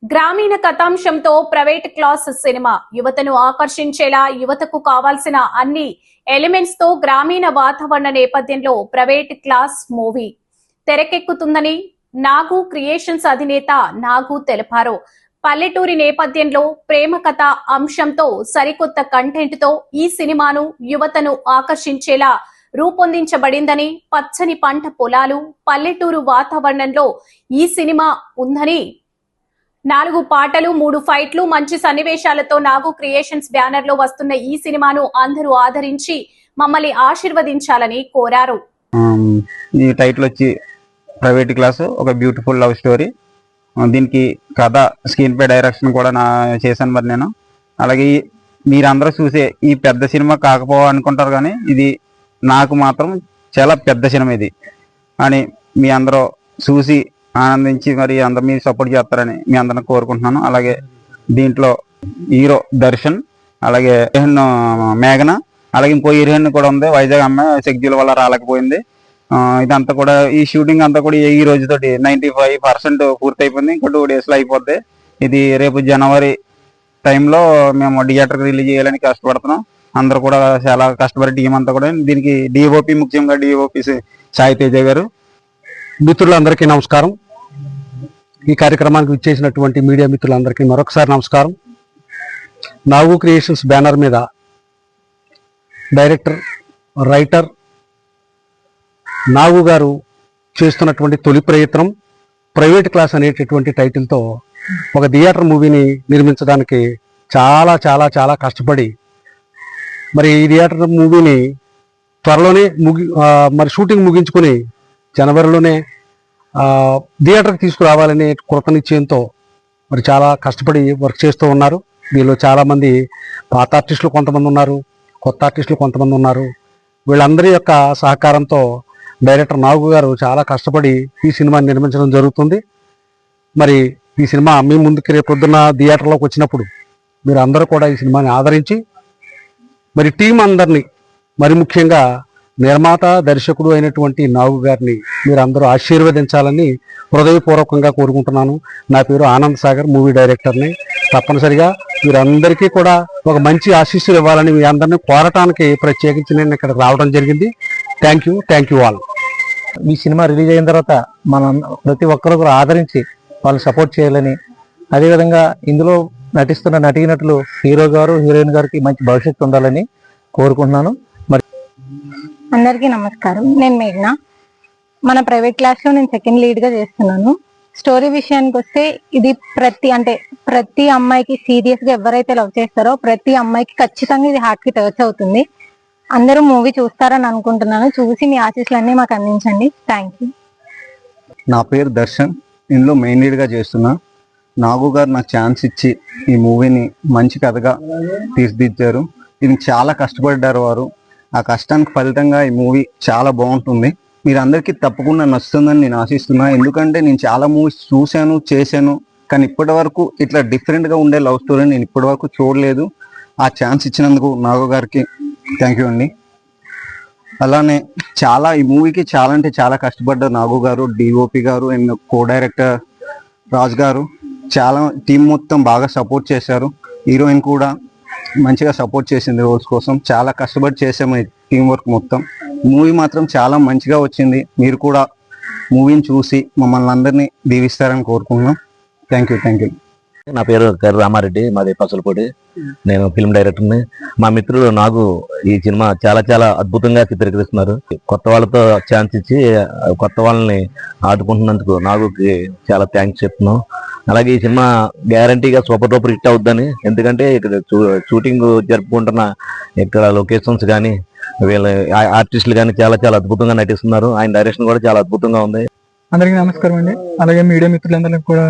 గ్రామీణ కథాంశంతో private class cinema యువతను ఆకర్షించేలా యువతకు కావాల్సిన అన్ని ఎలిమెంట్స్ తో గ్రామీణ వాతావరణ నేపథ్యంలో ప్రైవేట్ క్లాస్ మూవీ తెరకెక్కుతుందని నాగు క్రియేషన్స్ అధినేత నాగు తెలిపారు. పల్లెటూరి నేపథ్యంలో ప్రేమ కథ అంశంతో సరికొత్త కంటెంట్ తో ఈ సినిమాను యువతను ఆకర్షించేలా రూపొందించబడిందని, పచ్చని పంట పొలాలు, పల్లెటూరు వాతావరణంలో ఈ సినిమా ఉందని, 4 పాటలు 3 ఫైట్లు, మంచి సన్నివేశాలతో నాగు క్రియేషన్స్ బ్యానర్ లో వస్తున్న ఈ సినిమాను అందరూ ఆదరించి మమ్మల్ని ఆశీర్వదించాలని కోరారు. ఈ టైటిల్ వచ్చి ప్రైవేట్ క్లాస్, ఒక బ్యూటిఫుల్ లవ్ స్టోరీ. దీనికి కథ, స్క్రీన్ పే, డైరెక్షన్ కూడా చేశాను మరి నేను. అలాగే మీరందరూ చూసే ఈ పెద్ద సినిమా కాకపోవాలనుకుంటారు, కానీ ఇది నాకు మాత్రం చాలా పెద్ద సినిమా ఇది అని మీ అందరూ చూసి ఆనందించి మరి అందరు మీరు సపోర్ట్ చేస్తారని మీ అందరిని కోరుకుంటున్నాను. అలాగే దీంట్లో హీరో దర్శన్, అలాగే హీరోయిన్ మేఘన, అలాగే ఇంకో హీరోయిన్ కూడా ఉంది, వైజాగ్ అమ్మాయి, షెడ్యూల్ వల్ల రాలేకపోయింది. ఇదంతా కూడా ఈ షూటింగ్ అంతా కూడా ఈ రోజుతోటి 95% పూర్తి అయిపోయింది. ఇంకో 2 days లో అయిపోద్ది. ఇది రేపు జనవరి టైంలో మేము థియేటర్కి రిలీజ్ చేయాలని కష్టపడుతున్నాం. అందరూ కూడా చాలా కష్టపడి టీం అంతా కూడా. దీనికి డిఓపి, ముఖ్యంగా డిఓపి సాయి తేజ గారు. మిత్రులందరికీ నమస్కారం. ఈ కార్యక్రమానికి విచ్చేసినటువంటి మీడియా మిత్రులందరికీ మరొకసారి నమస్కారం. నాగు క్రియేషన్స్ బ్యానర్ మీద డైరెక్టర్, రైటర్ నాగు గారు చేస్తున్నటువంటి తొలి ప్రయత్నం ప్రైవేట్ క్లాస్ అనేటటువంటి టైటిల్తో ఒక థియేటర్ మూవీని నిర్మించడానికి చాలా చాలా చాలా కష్టపడి మరి ఈ థియేటర్ మూవీని త్వరలోనే మరి షూటింగ్ ముగించుకొని జనవరిలోనే థియేటర్కి తీసుకురావాలనే కృతనిశ్చయంతో మరి చాలా కష్టపడి వర్క్ చేస్తూ ఉన్నారు. వీళ్ళు చాలామంది పాత ఆర్టిస్టులు కొంతమంది ఉన్నారు, కొత్త ఆర్టిస్టులు కొంతమంది ఉన్నారు. వీళ్ళందరి యొక్క సహకారంతో డైరెక్టర్ నాగు గారు చాలా కష్టపడి ఈ సినిమాని నిర్మించడం జరుగుతుంది. మరి ఈ సినిమా మీ ముందుకి రేపు పొద్దున్న థియేటర్లోకి వచ్చినప్పుడు మీరు అందరూ కూడా ఈ సినిమాని ఆదరించి మరి టీం అందరినీ, మరి ముఖ్యంగా నిర్మాత, దర్శకుడు అయినటువంటి నాగు గారిని మీరు అందరూ ఆశీర్వదించాలని హృదయపూర్వకంగా కోరుకుంటున్నాను. నా పేరు ఆనంద్ సాగర్, మూవీ డైరెక్టర్ని. తప్పనిసరిగా మీరందరికీ కూడా ఒక మంచి ఆశీస్సులు ఇవ్వాలని మీ అందరినీ కోరటానికి ప్రత్యేకించి నేను ఇక్కడ రావడం జరిగింది. Thank you all. ఈ సినిమా రిలీజ్ అయిన తర్వాత మనం ప్రతి ఒక్కరు కూడా ఆదరించి వాళ్ళు సపోర్ట్ చేయాలని, అదేవిధంగా ఇందులో నటిస్తున్న నటీనటులు హీరో గారు, హీరోయిన్ గారికి మంచి భవిష్యత్తు ఉండాలని కోరుకుంటున్నాను. మరి అందరికీ నమస్కారం. నేను మేఘన. మన ప్రైవేట్ క్లాస్ లో నేను సెకండ్ లీడ్ గా చేస్తున్నాను. స్టోరీ విషయానికి వస్తే ఇది ప్రతి అమ్మాయికి, సీరియస్ గా ఎవరైతే లవ్ చేస్తారో ప్రతి అమ్మాయికి ఖచ్చితంగా ఇది హార్ట్ కి టచ్ అవుతుంది. అందరూ మూవీ చూస్తారని అనుకుంటున్నాను. చూసి మీ ఆశీస్సులన్నీ మాకు అందించండి. Thank you. నా పేరు దర్శన్. ఇందులో మెయిన్ లీడ్గా చేస్తున్నా. నాగు గారు నాకు ఛాన్స్ ఇచ్చి ఈ మూవీని మంచి కథగా తీర్చిదిద్దారు. దీనికి చాలా కష్టపడ్డారు వారు. ఆ కష్టానికి ఫలితంగా ఈ మూవీ చాలా బాగుంటుంది. మీరందరికీ తప్పకుండా నచ్చుతుందని నేను ఆశిస్తున్నా. ఎందుకంటే నేను చాలా మూవీస్ చూశాను, చేశాను, కానీ ఇప్పటి వరకు ఇట్లా డిఫరెంట్గా ఉండే లవ్ స్టోరీని నేను ఇప్పటి వరకు చూడలేదు. ఆ ఛాన్స్ ఇచ్చినందుకు నాగు గారికి థ్యాంక్ యూ అండి. అలానే ఈ మూవీకి చాలా అంటే చాలా కష్టపడ్డారు నాగు గారు, డిఓపి గారు అండ్ కో డైరెక్టర్ రాజ్ గారు. చాలా టీం మొత్తం బాగా సపోర్ట్ చేశారు. హీరోయిన్ కూడా మంచిగా సపోర్ట్ చేసింది రోల్స్ కోసం. చాలా కష్టపడి చేసాము ఈ టీం వర్క్ మొత్తం. మూవీ మాత్రం చాలా మంచిగా వచ్చింది. మీరు కూడా మూవీని చూసి మమ్మల్ని అందరినీ దీవిస్తారని కోరుకుంటున్నాం. Thank you. నా పేరు కర్రి రామారెడ్డి, మాది పసలపూడి. నేను ఫిల్మ్ డైరెక్టర్ని. మా మిత్రులు నాగు ఈ సినిమా చాలా చాలా అద్భుతంగా చిత్రీకరిస్తున్నారు. కొత్త వాళ్ళతో ఛాన్స్ ఇచ్చి కొత్త వాళ్ళని ఆదుకుంటున్నందుకు నాగుకి చాలా థ్యాంక్స్ చెప్తున్నాం. అలాగే ఈ సినిమా గ్యారంటీగా సూపర్ డూపర్ హిట్ అవుద్దని, ఎందుకంటే ఇక్కడ షూటింగ్ జరుపుకుంటున్న ఇక్కడ లొకేషన్స్ కానీ వీళ్ళ ఆర్టిస్టులు కానీ చాలా చాలా అద్భుతంగా నటిస్తున్నారు. ఆయన డైరెక్షన్ కూడా చాలా అద్భుతంగా ఉంది. అందరికీ నమస్కారం అండి. అలాగే మీడియా మిత్రులందరికీ కూడా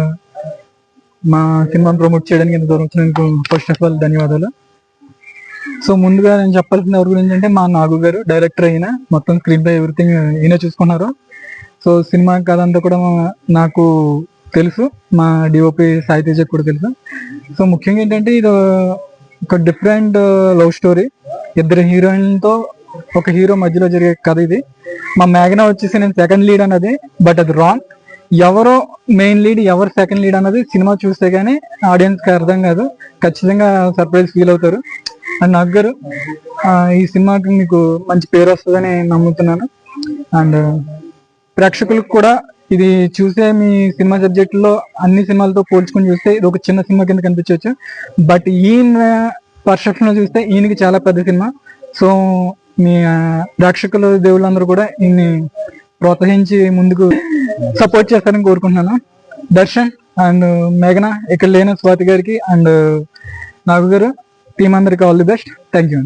మా సినిమాను ప్రమోట్ చేయడానికి ఎంత దూరం వచ్చినందుకు ఫస్ట్ ఆఫ్ ఆల్ ధన్యవాదాలు. సో ముందుగా నేను చెప్పాల్సిన ఎవరి గురించి అంటే, మా నాగు గారు డైరెక్టర్ అయిన మొత్తం స్క్రీన్ పై ఎవ్రీథింగ్ ఈయన చూసుకున్నారు. సో సినిమా కథ అంతా కూడా నాకు తెలుసు, మా డిఓపి సాయి తేజ కూడా తెలుసు. సో ముఖ్యంగా ఏంటంటే ఇది ఒక డిఫరెంట్ లవ్ స్టోరీ. 2 హీరోయిన్తో ఒక హీరో మధ్యలో జరిగే కథ ఇది. మా మేఘన వచ్చేసి నేను సెకండ్ లీడ్ అన్నది, బట్ అది రాంగ్. ఎవరో మెయిన్ లీడ్ ఎవరు సెకండ్ లీడ్ అన్నది సినిమా చూస్తే గానీ ఆడియన్స్ కి అర్థం కాదు, ఖచ్చితంగా సర్ప్రైజ్ ఫీల్ అవుతారు. అండ్ నాగ్ గారు ఈ సినిమాకి మీకు మంచి పేరు వస్తుందని నమ్ముతున్నాను. అండ్ ప్రేక్షకులకు కూడా ఇది చూసే మీ సినిమా సబ్జెక్ట్ లో అన్ని సినిమాలతో పోల్చుకొని చూస్తే ఇది ఒక చిన్న సినిమా కింద కనిపించవచ్చు. బట్ ఈయన పర్సెప్షన్ లో చూస్తే ఈయనకి చాలా పెద్ద సినిమా. సో మీ ప్రేక్షకులు దేవుళ్ళందరూ కూడా ఈయన్ని ప్రోత్సహించి ముందుకు సపోర్ట్ చేస్తారని కోరుకుంటున్నాను. దర్శన్ అండ్ మేఘన, ఇక్కడ లేని స్వాతి గారికి అండ్ నాగు గారు, టీం అందరికి all the best. Thank you.